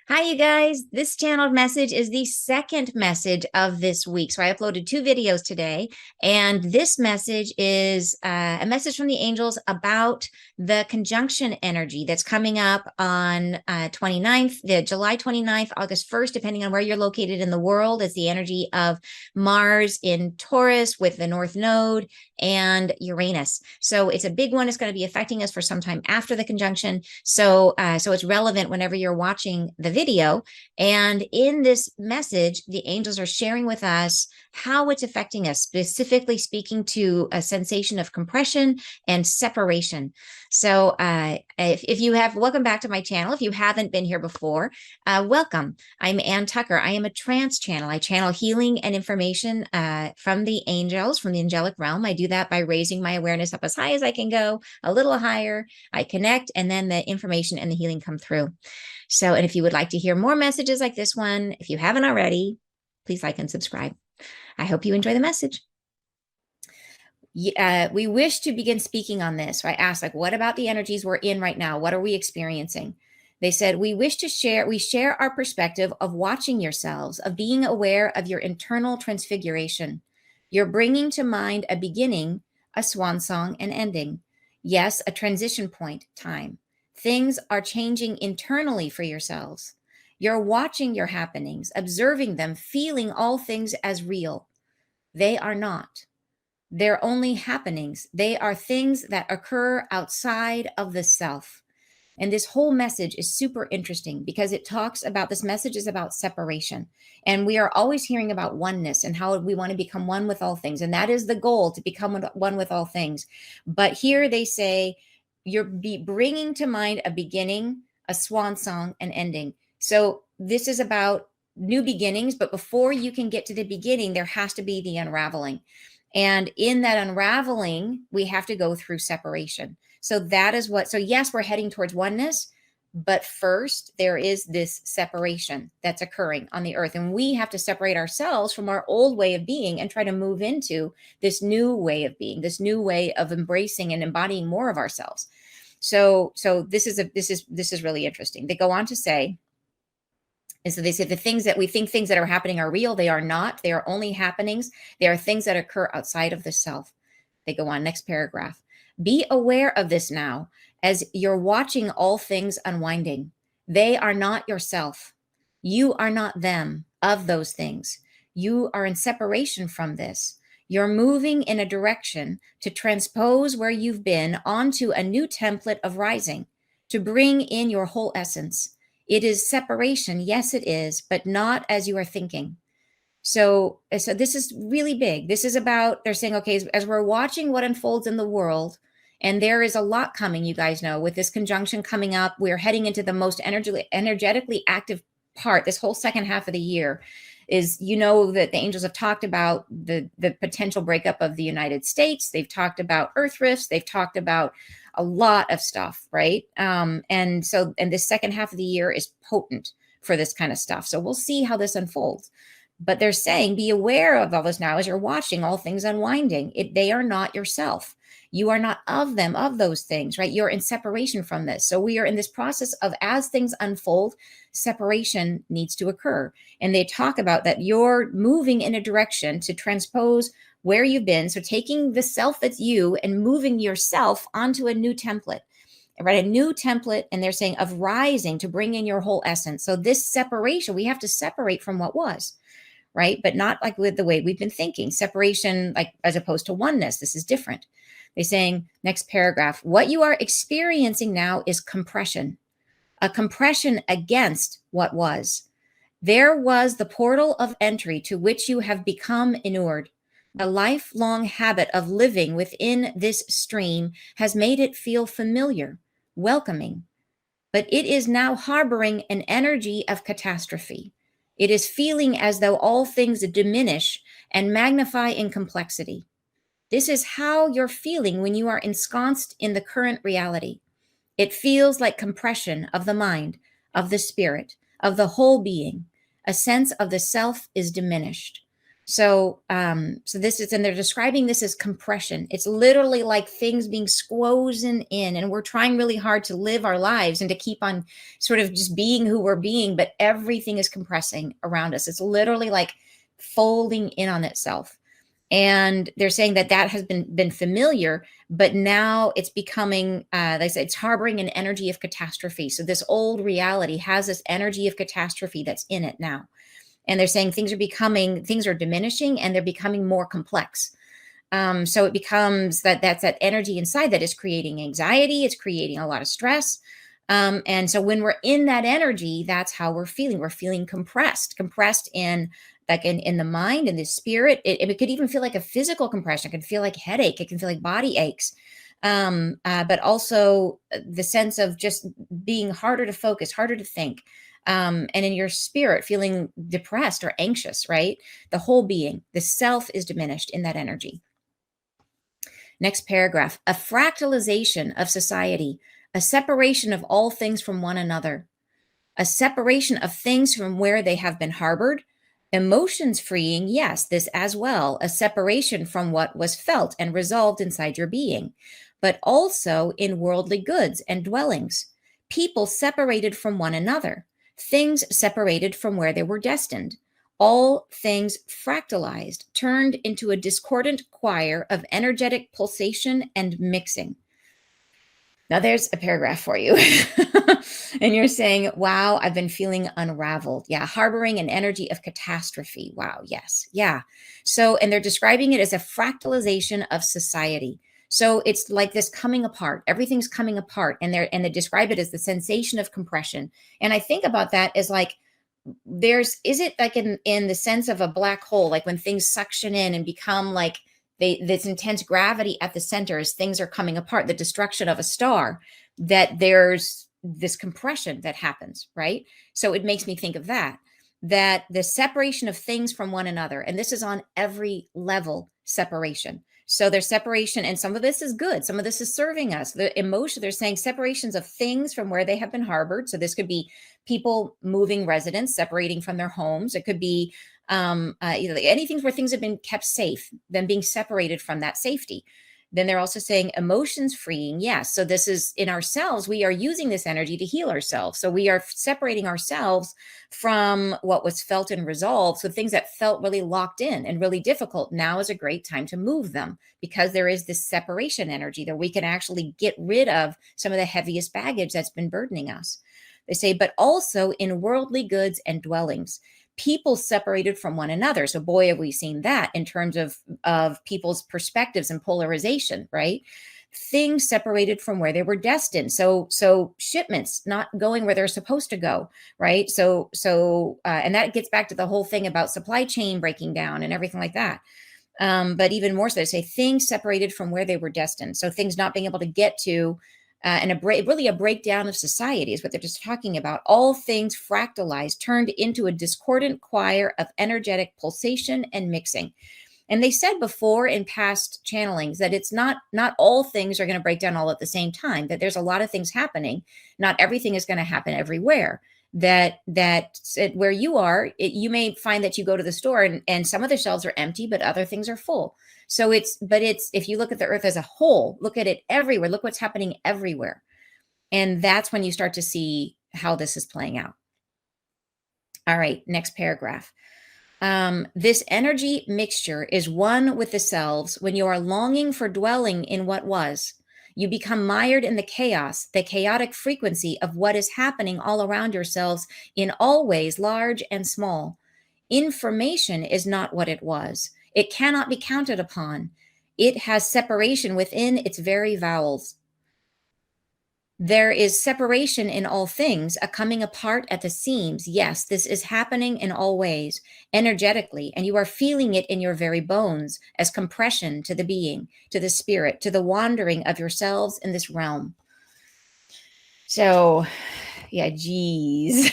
Hi, you guys. This channeled message is the second message of this week. So I uploaded two videos today, and this message is a message from the angels about the conjunction energy that's coming up on 29th, the July 29th, August 1st, depending on where you're located in the world. It's the energy of Mars in Taurus with the North Node and Uranus. So it's a big one. It's going to be affecting us for some time after the conjunction. So it's relevant whenever you're watching the video. And in this message, the angels are sharing with us how it's affecting us, specifically speaking to a sensation of compression and separation. So if you have, welcome back to my channel. If you haven't been here before, welcome. I'm Ann Tucker. I am a trance channel. I channel healing and information from the angels, from the angelic realm. I do that by raising my awareness up as high as I can go, a little higher. I connect, and then the information and the healing come through. So, and if you would like to hear more messages like this one, if you haven't already, please like and subscribe. I hope you enjoy the message. We wish to begin speaking on this. So I asked, like, what about the energies we're in right now? What are we experiencing? They said, we share our perspective of watching yourselves, of being aware of your internal transfiguration. You're bringing to mind a beginning, a swan song, an ending. Yes, a transition point, time. Things are changing internally for yourselves. You're watching your happenings, observing them, feeling all things as real. They are not. They're only happenings. They are things that occur outside of the self. And this whole message is super interesting because it talks about, this message is about separation. And we are always hearing about oneness and how we want to become one with all things. And that is the goal, to become one with all things. But here they say, you're bringing to mind a beginning, a swan song, an ending. So this is about new beginnings, but before you can get to the beginning, there has to be the unraveling. And in that unraveling, we have to go through separation. So that is what, so yes, we're heading towards oneness, but first there is this separation that's occurring on the earth. And we have to separate ourselves from our old way of being and try to move into this new way of being, this new way of embracing and embodying more of ourselves. So this is really interesting. They go on to say, and so they say the things that we think things that are happening are real. They are not. They are only happenings. They are things that occur outside of the self. They go on, next paragraph. Be aware of this now as you're watching all things unwinding. They are not yourself. You are not them of those things. You are in separation from this. You're moving in a direction to transpose where you've been onto a new template of rising, to bring in your whole essence. It is separation. Yes, it is, but not as you are thinking. So this is really big. This is about, they're saying, okay, as we're watching what unfolds in the world, and there is a lot coming, you guys know, with this conjunction coming up, we're heading into the most energetically active part, this whole second half of the year. Is, you know, that the angels have talked about the potential breakup of the United States. They've talked about earth rifts. They've talked about a lot of stuff, right? And this second half of the year is potent for this kind of stuff. So we'll see how this unfolds. But they're saying, be aware of all this now as you're watching all things unwinding. They are not yourself. You are not of them, of those things, right? You're in separation from this. So we are in this process of, as things unfold, separation needs to occur. And they talk about that you're moving in a direction to transpose where you've been. So taking the self that's you and moving yourself onto a new template, right? A new template. And they're saying of rising to bring in your whole essence. So this separation, we have to separate from what was, right? But not like with the way we've been thinking. Separation, like as opposed to oneness. This is different. They're saying, next paragraph, what you are experiencing now is compression, a compression against what was. There was the portal of entry to which you have become inured. The lifelong habit of living within this stream has made it feel familiar, welcoming, but it is now harboring an energy of catastrophe. It is feeling as though all things diminish and magnify in complexity. This is how you're feeling when you are ensconced in the current reality. It feels like compression of the mind, of the spirit, of the whole being. A sense of the self is diminished. So this is, and they're describing this as compression. It's literally like things being squozen in, and we're trying really hard to live our lives and to keep on sort of just being who we're being, but everything is compressing around us. It's literally like folding in on itself. And they're saying that that has been familiar, but now it's becoming, they say it's harboring an energy of catastrophe. So this old reality has this energy of catastrophe that's in it now. And they're saying things are diminishing, and they're becoming more complex. So it becomes that's that energy inside that is creating anxiety. It's creating a lot of stress. And so when we're in that energy, that's how we're feeling. We're feeling compressed in like in the mind and the spirit. It could even feel like a physical compression. It can feel like headache. It can feel like body aches. But also the sense of just being harder to focus, harder to think. And in your spirit, feeling depressed or anxious, right? The whole being, the self is diminished in that energy. Next paragraph, a fractalization of society, a separation of all things from one another, a separation of things from where they have been harbored, emotions freeing, yes, this as well, a separation from what was felt and resolved inside your being, but also in worldly goods and dwellings, people separated from one another, things separated from where they were destined, all things fractalized, turned into a discordant choir of energetic pulsation and mixing. Now there's a paragraph for you. And you're saying, wow, I've been feeling unraveled. Yeah, harboring an energy of catastrophe. Wow, yes, yeah. So, and they're describing it as a fractalization of society. So it's like this coming apart. Everything's coming apart, and they describe it as the sensation of compression. And I think about that as like is it like in the sense of a black hole, like when things suction in and become like this intense gravity at the center as things are coming apart, the destruction of a star, that there's this compression that happens, right? So it makes me think of that the separation of things from one another, and this is on every level separation. So there's separation, and some of this is good, some of this is serving us. The emotion, they're saying separations of things from where they have been harbored. So this could be people moving residents, separating from their homes. It could be anything where things have been kept safe, them being separated from that safety. Then they're also saying emotions freeing. Yes. So this is in ourselves. We are using this energy to heal ourselves. So we are separating ourselves from what was felt and resolved. So things that felt really locked in and really difficult, now is a great time to move them, because there is this separation energy that we can actually get rid of some of the heaviest baggage that's been burdening us. They say, but also in worldly goods and dwellings, people separated from one another. So boy, have we seen that in terms of people's perspectives and polarization, right? Things separated from where they were destined. So shipments not going where they're supposed to go, right? And that gets back to the whole thing about supply chain breaking down and everything like that. But even more so, they say things separated from where they were destined. So things not being able to get to, and really a breakdown of society is what they're just talking about. All things fractalized, turned into a discordant choir of energetic pulsation and mixing. And they said before in past channelings that it's not all things are going to break down all at the same time, that there's a lot of things happening. Not everything is going to happen everywhere. That where you are, you may find that you go to the store and some of the shelves are empty, but other things are full. So it's if you look at the earth as a whole, look at it everywhere, look what's happening everywhere. And that's when you start to see how this is playing out. All right, next paragraph. This energy mixture is one with the selves when you are longing for dwelling in what was. You become mired in the chaos, the chaotic frequency of what is happening all around yourselves in all ways, large and small. Information is not what it was. It cannot be counted upon. It has separation within its very vowels. There is separation in all things, a coming apart at the seams. Yes, this is happening in all ways, energetically, and you are feeling it in your very bones as compression to the being, to the spirit, to the wandering of yourselves in this realm. So, yeah, geez.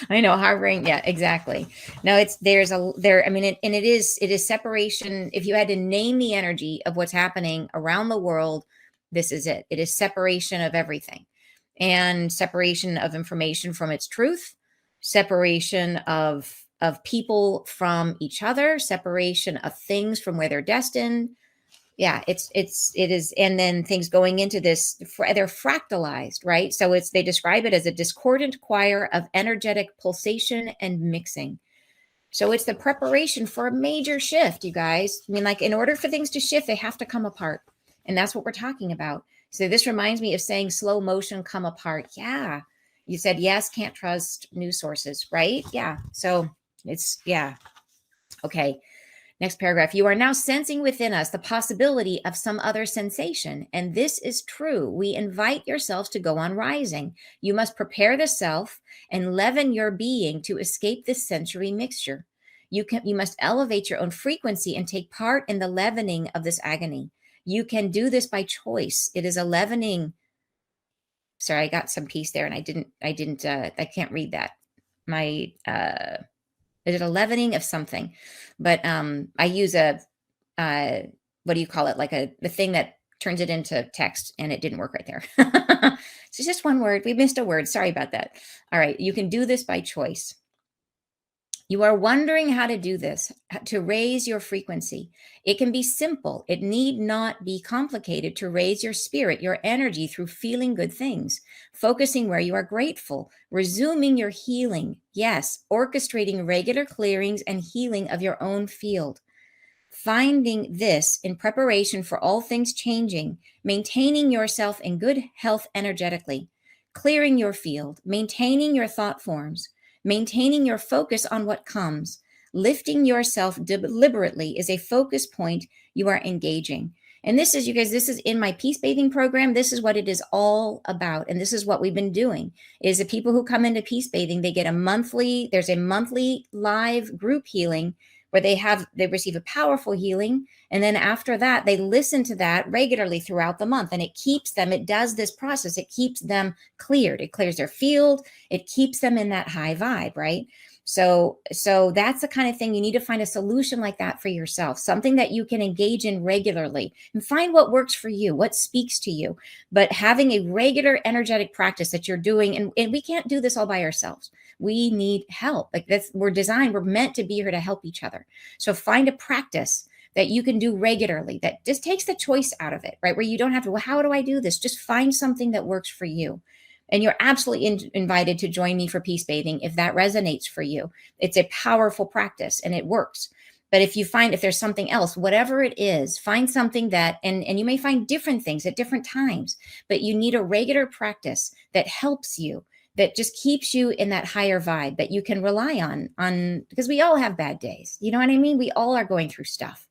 I know, harboring. Yeah, exactly. No, it is separation. If you had to name the energy of what's happening around the world, this is it. It is separation of everything, and separation of information from its truth, separation of of people from each other, separation of things from where they're destined. Yeah, it is. And then things going into this, they're fractalized, right? So they describe it as a discordant choir of energetic pulsation and mixing. So it's the preparation for a major shift, you guys. I mean, like, in order for things to shift, they have to come apart. And that's what we're talking about. So this reminds me of saying slow motion, come apart. Yeah. You said, yes, can't trust news sources, right? Yeah. So yeah. Okay. Next paragraph. You are now sensing within us the possibility of some other sensation. And this is true. We invite yourselves to go on rising. You must prepare the self and leaven your being to escape this sensory mixture. You must elevate your own frequency and take part in the leavening of this agony. You can do this by choice. It is a leavening. Sorry, I got some piece there and I can't read that. Is it a leavening of something? But I use what do you call it? Like the thing that turns it into text, and it didn't work right there. So just one word. We missed a word. Sorry about that. All right. You can do this by choice. You are wondering how to do this, to raise your frequency. It can be simple. It need not be complicated to raise your spirit, your energy through feeling good things, focusing where you are grateful, resuming your healing. Yes, orchestrating regular clearings and healing of your own field. Finding this in preparation for all things changing, maintaining yourself in good health energetically, clearing your field, maintaining your thought forms, maintaining your focus on what comes, lifting yourself deliberately is a focus point you are engaging. And this is, you guys, this is in my peace bathing program. This is what it is all about. And this is what we've been doing is the people who come into peace bathing, they get there's a monthly live group healing where they receive a powerful healing. And then after that, they listen to that regularly throughout the month. And it does this process. It keeps them cleared. It clears their field. It keeps them in that high vibe, right? So that's the kind of thing you need to find a solution like that for yourself, something that you can engage in regularly and find what works for you, what speaks to you. But having a regular energetic practice that you're doing, and we can't do this all by ourselves. We need help. Like we're meant to be here to help each other. So find a practice that you can do regularly that just takes the choice out of it, right? Where you don't have to, well, how do I do this? Just find something that works for you. And you're absolutely invited to join me for peace bathing if that resonates for you. It's a powerful practice and it works. But if there's something else, whatever it is, find something that, and you may find different things at different times, but you need a regular practice that helps you, that just keeps you in that higher vibe that you can rely on, because we all have bad days. You know what I mean? We all are going through stuff.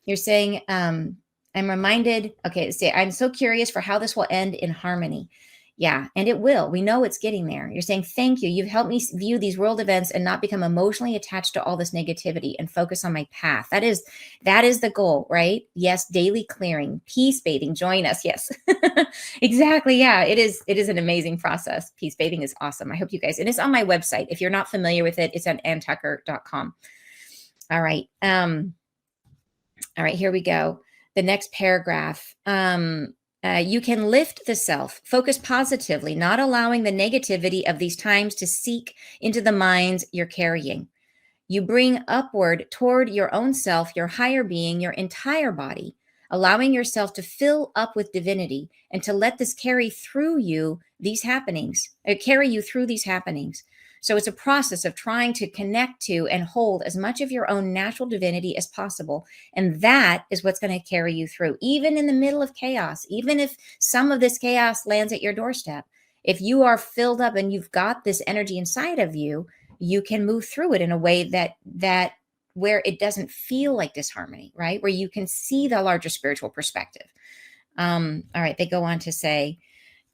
You're saying, I'm reminded, okay, say, I'm so curious for how this will end in harmony. Yeah, and it will. We know it's getting there. You're saying, thank you. You've helped me view these world events and not become emotionally attached to all this negativity and focus on my path. That is the goal, right? Yes, daily clearing, peace bathing. Join us. Yes, exactly. Yeah, it is an amazing process. Peace bathing is awesome. I hope you guys, and it's on my website. If you're not familiar with it, it's at anntucker.com. All right. All right, here we go. The next paragraph. You can lift the self, focus positively, not allowing the negativity of these times to seek into the minds you're carrying. You bring upward toward your own self, your higher being, your entire body, allowing yourself to fill up with divinity and to let this carry you through these happenings. So it's a process of trying to connect to and hold as much of your own natural divinity as possible. And that is what's going to carry you through, even in the middle of chaos, even if some of this chaos lands at your doorstep. If you are filled up and you've got this energy inside of you, you can move through it in a way that where it doesn't feel like disharmony, right? Where you can see the larger spiritual perspective. All right, they go on to say,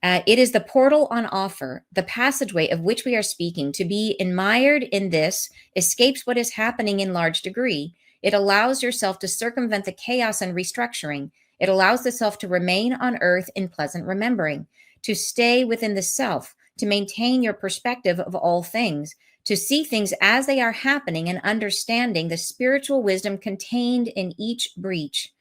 it is the portal on offer, the passageway of which we are speaking. To be admired in this escapes what is happening in large degree. It allows yourself to circumvent the chaos and restructuring. It allows the self to remain on earth in pleasant remembering, to stay within the self, to maintain your perspective of all things, to see things as they are happening and understanding the spiritual wisdom contained in each breach,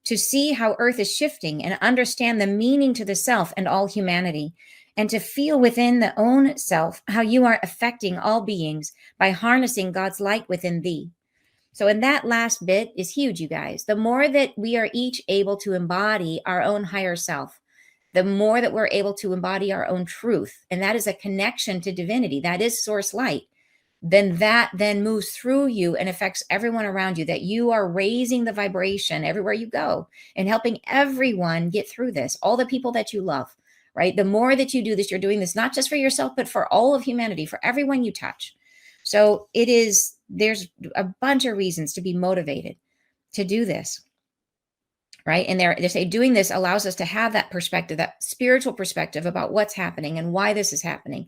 to see how earth is shifting and understand the meaning to the self and all humanity. and to feel within the own self how you are affecting all beings by harnessing God's light within thee. So, in that last bit is huge, you guys. The more that we are each able to embody our own higher self, the more that we're able to embody our own truth, and that is a connection to divinity, that is source light, then that then moves through you and affects everyone around you, that you are raising the vibration everywhere you go and helping everyone get through this, all the people that you love, right? The more that you do this, you're doing this not just for yourself, but for all of humanity, for everyone you touch. So there's a bunch of reasons to be motivated to do this, right? And they say doing this allows us to have that perspective, that spiritual perspective about what's happening and why this is happening,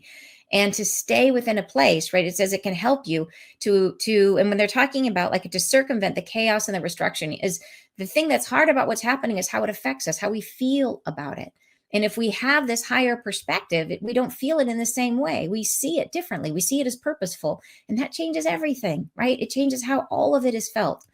and to stay within a place, right? It says it can help you to, and when they're talking about like to circumvent the chaos and the restriction, is the thing that's hard about what's happening is how it affects us, how we feel about it. And if we have this higher perspective, we don't feel it in the same way. We see it differently. We see it as purposeful, and that changes everything, right? It changes how all of it is felt.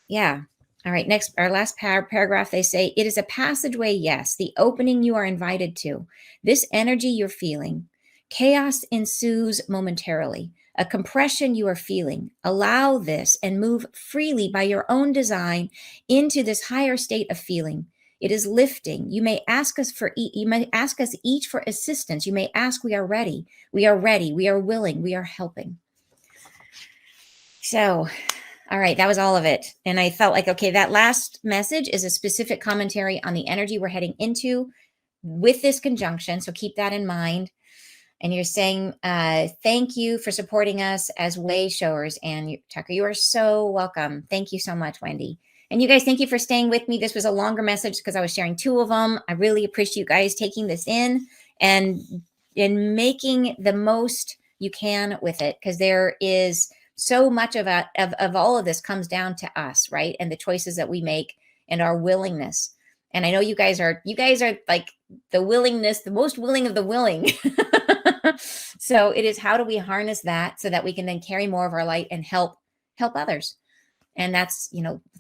Yeah. All right. Next, our last paragraph, they say, it is a passageway, yes, the opening you are invited to. This energy you're feeling, chaos ensues momentarily, a compression you are feeling. Allow this and move freely by your own design into this higher state of feeling. It is lifting. You may ask us each for assistance. You may ask, we are ready. We are ready. We are willing. We are helping. So, all right, that was all of it. And I felt like, okay, that last message is a specific commentary on the energy we're heading into with this conjunction. So keep that in mind. And you're saying, thank you for supporting us as way showers. And Tucker, you are so welcome. Thank you so much, Wendy. And you guys, thank you for staying with me. This was a longer message because I was sharing 2 of them. I really appreciate you guys taking this in and making the most you can with it, because there is so much of all of this comes down to us, right? And the choices that we make and our willingness. And I know you guys are like the willingness, the most willing of the willing. So it is, how do we harness that so that we can then carry more of our light and help others? And that's,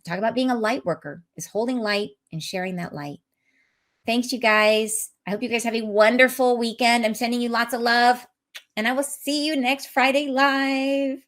talk about being a light worker, is holding light and sharing that light. Thanks, you guys. I hope you guys have a wonderful weekend. I'm sending you lots of love, and I will see you next Friday live.